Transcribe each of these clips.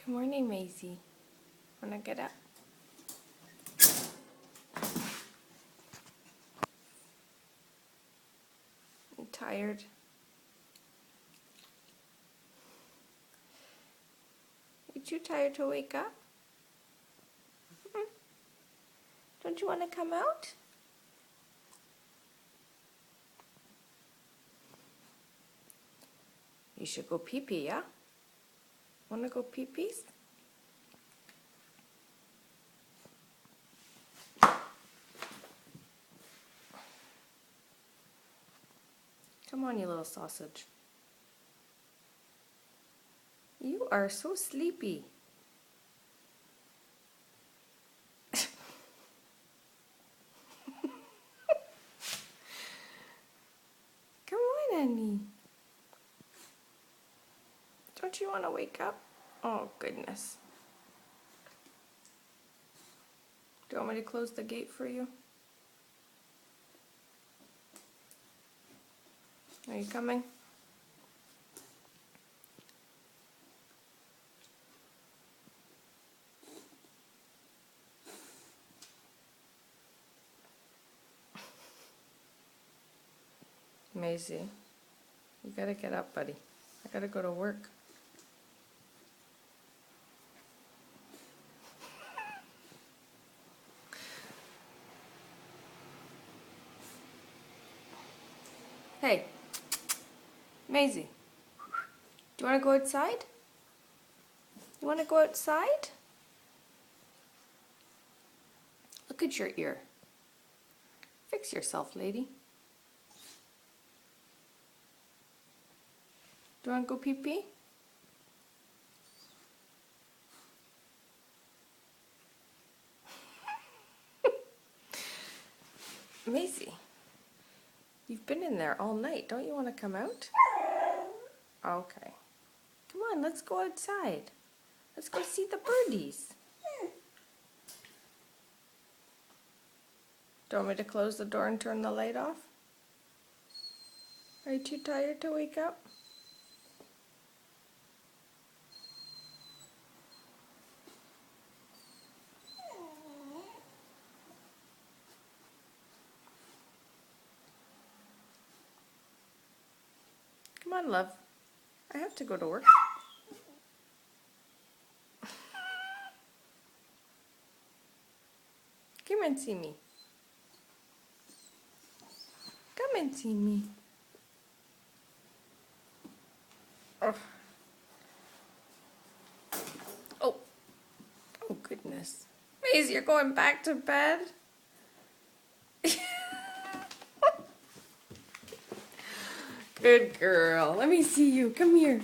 Good morning, Maisie. Wanna get up? You tired? You too tired to wake up? Don't you want to come out? You should go pee-pee, yeah? Wanna go pee-pees? Come on, you little sausage. You are so sleepy. Come on, Annie. Don't you want to wake up? Oh, goodness. Do you want me to close the gate for you? Are you coming? Maisie, you gotta get up, buddy. I gotta go to work. Hey, Maisie, do you want to go outside? You want to go outside? Look at your ear. Fix yourself, lady. Do you want to go pee-pee? Maisie, you've been in there all night. Don't you want to come out? Okay. Come on, let's go outside. Let's go see the birdies. Do you want me to close the door and turn the light off? Are you too tired to wake up? Come on, love. I have to go to work. Come and see me. Come and see me. Oh. Oh. Oh, goodness. Maisie, you're going back to bed? Good girl. Let me see you. Come here.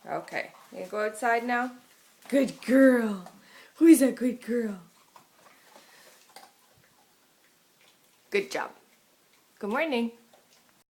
Okay. You gonna go outside now? Good girl. Who's a good girl? Good job. Good morning.